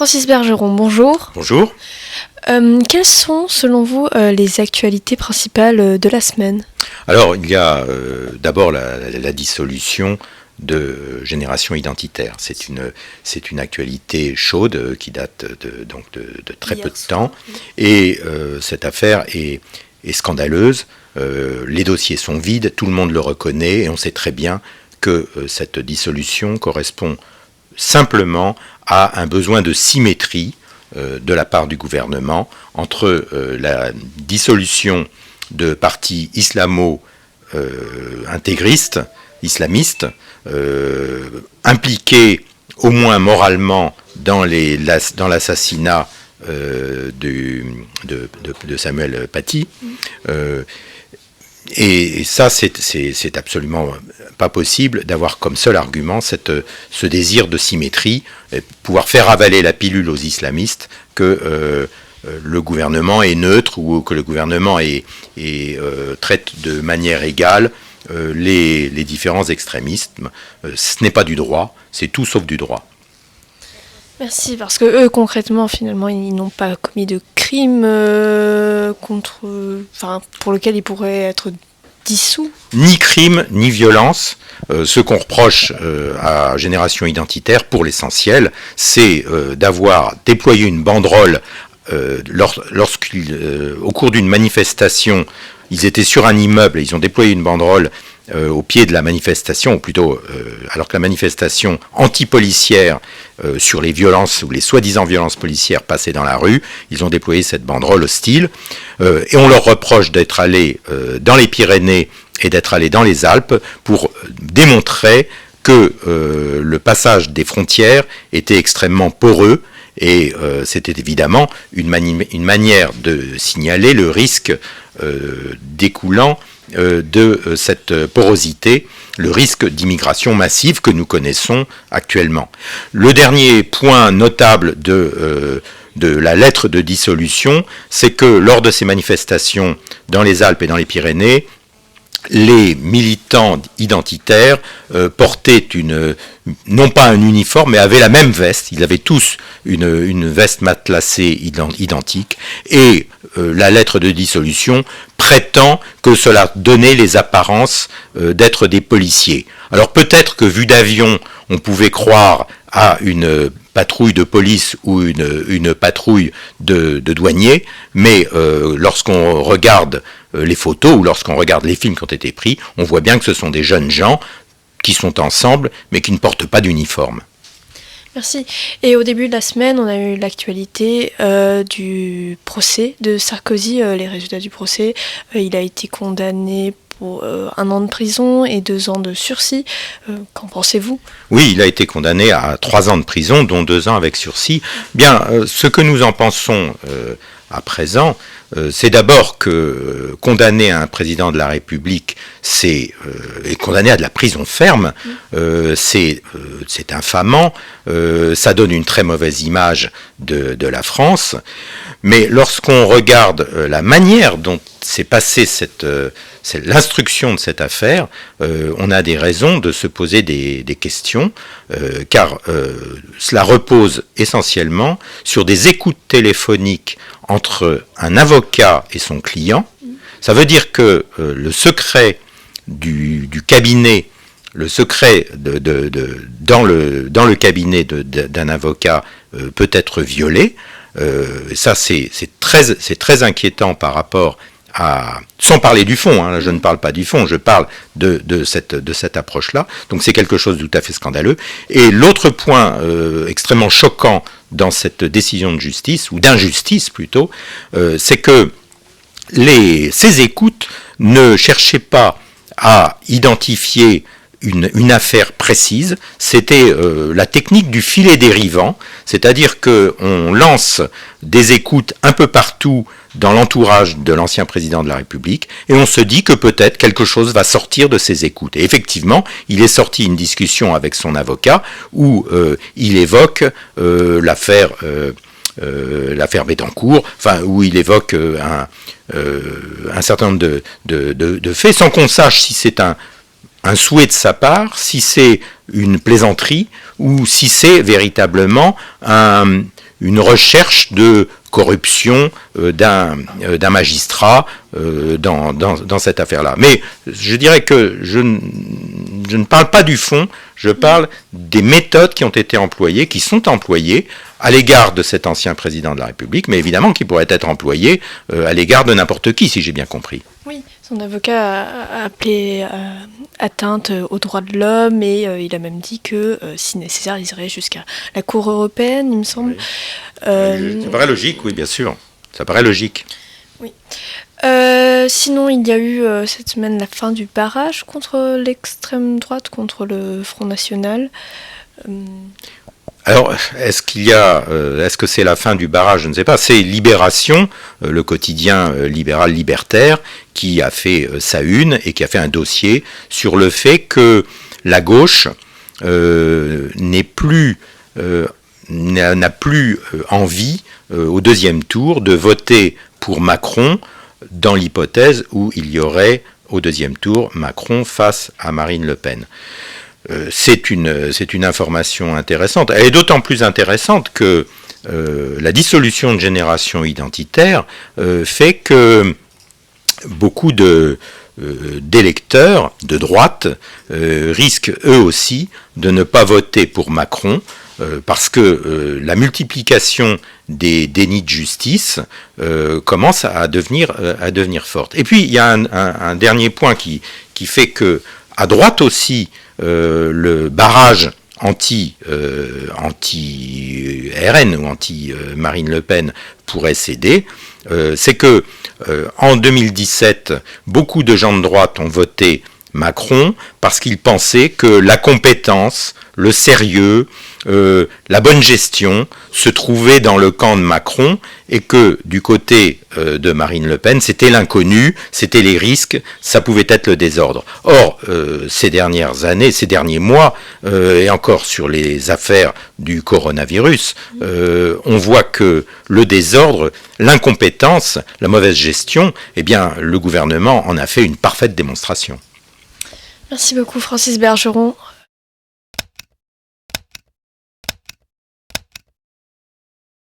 Francis Bergeron, bonjour. Bonjour. Quelles sont, selon vous, les actualités principales de la semaine ? Alors, il y a d'abord la dissolution de Génération Identitaire. C'est une actualité chaude qui date de très peu de temps. Et cette affaire est scandaleuse. Les dossiers sont vides, tout le monde le reconnaît, et on sait très bien que cette dissolution correspond simplement à un besoin de symétrie de la part du gouvernement entre la dissolution de partis islamo-intégristes, islamistes, impliqués au moins moralement dans l'assassinat de Samuel Paty. Et ça, c'est absolument pas possible d'avoir comme seul argument ce désir de symétrie, pouvoir faire avaler la pilule aux islamistes que le gouvernement est neutre ou que le gouvernement traite de manière égale les différents extrémistes. Ce n'est pas du droit, c'est tout sauf du droit. Merci, parce que eux, concrètement, finalement, ils n'ont pas commis de crime pour lequel ils pourraient être dissous. Ni crime, ni violence. Ce qu'on reproche à Génération Identitaire, pour l'essentiel, c'est d'avoir déployé une banderole au cours d'une manifestation. Ils étaient sur un immeuble et ils ont déployé une banderole au pied de la manifestation, ou plutôt alors que la manifestation anti-policière sur les violences ou les soi-disant violences policières passait dans la rue, ils ont déployé cette banderole hostile et on leur reproche d'être allés dans les Pyrénées et d'être allés dans les Alpes pour démontrer que le passage des frontières était extrêmement poreux. Et c'était évidemment une manière de signaler le risque découlant de cette porosité, le risque d'immigration massive que nous connaissons actuellement. Le dernier point notable de la lettre de dissolution, c'est que lors de ces manifestations dans les Alpes et dans les Pyrénées, les militants identitaires portaient non pas un uniforme, mais avaient la même veste. Ils avaient tous une veste matelassée identique. Et la lettre de dissolution prétend que cela donnait les apparences d'être des policiers. Alors peut-être que vu d'avion, on pouvait croire à une patrouille de police ou une patrouille de douaniers, mais lorsqu'on regarde les photos ou lorsqu'on regarde les films qui ont été pris, on voit bien que ce sont des jeunes gens qui sont ensemble, mais qui ne portent pas d'uniforme. Merci. Et au début de la semaine, on a eu l'actualité du procès de Sarkozy, les résultats du procès. Il a été condamné pour 1 an de prison et 2 ans de sursis. Qu'en pensez-vous ? Oui, il a été condamné à 3 ans de prison, dont 2 ans avec sursis. Bien, ce que nous en pensons à présent, c'est d'abord que condamner un président de la République, et condamner à de la prison ferme, c'est infamant, ça donne une très mauvaise image de la France, mais lorsqu'on regarde la manière dont s'est passée l'instruction de cette affaire, on a des raisons de se poser des questions, car cela repose essentiellement sur des écoutes téléphoniques entre un avocat et son client. Ça veut dire que le secret du cabinet, le secret dans le cabinet d'un avocat peut être violé. Ça, c'est très inquiétant par rapport à... Sans parler du fond, hein, je ne parle pas du fond, je parle de cette approche-là. Donc c'est quelque chose de tout à fait scandaleux. Et l'autre point extrêmement choquant dans cette décision de justice, ou d'injustice plutôt, c'est que ces écoutes ne cherchaient pas à identifier une affaire précise, c'était la technique du filet dérivant, c'est-à-dire qu'on lance des écoutes un peu partout dans l'entourage de l'ancien président de la République, et on se dit que peut-être quelque chose va sortir de ces écoutes. Et effectivement, il est sorti une discussion avec son avocat où il évoque l'affaire Bettencourt, où il évoque un certain nombre de faits, sans qu'on sache si c'est un souhait de sa part, si c'est une plaisanterie ou si c'est véritablement une recherche de corruption d'un magistrat dans cette affaire-là. Mais je dirais que je ne parle pas du fond, je parle des méthodes qui ont été employées, qui sont employées à l'égard de cet ancien président de la République, mais évidemment qui pourraient être employées à l'égard de n'importe qui, si j'ai bien compris. Oui, son avocat a appelé atteinte aux droits de l'homme et il a même dit que, si nécessaire, il irait jusqu'à la Cour européenne, il me semble. Oui. Ça paraît logique, oui, bien sûr. Ça paraît logique. Oui. Sinon, il y a eu cette semaine la fin du barrage contre l'extrême droite, contre le Front National. Alors, est-ce que c'est la fin du barrage? Je ne sais pas. C'est Libération, le quotidien libéral libertaire, qui a fait sa une et qui a fait un dossier sur le fait que la gauche n'a plus envie au deuxième tour de voter pour Macron dans l'hypothèse où il y aurait au deuxième tour Macron face à Marine Le Pen. C'est une information intéressante. Elle est d'autant plus intéressante que la dissolution de Génération Identitaire fait que beaucoup d'électeurs de droite risquent eux aussi de ne pas voter pour Macron parce que la multiplication des dénis de justice commence à devenir forte. Et puis il y a un dernier point qui fait que à droite aussi le barrage anti-RN ou anti-Marine Le Pen pourrait céder, c'est que en 2017, beaucoup de gens de droite ont voté Macron parce qu'ils pensaient que la compétence, le sérieux, la bonne gestion se trouvaient dans le camp de Macron et que du côté de Marine Le Pen, c'était l'inconnu, c'était les risques, ça pouvait être le désordre. Or, ces dernières années, ces derniers mois, et encore sur les affaires du coronavirus, on voit que le désordre, l'incompétence, la mauvaise gestion, eh bien, le gouvernement en a fait une parfaite démonstration. Merci beaucoup Francis Bergeron.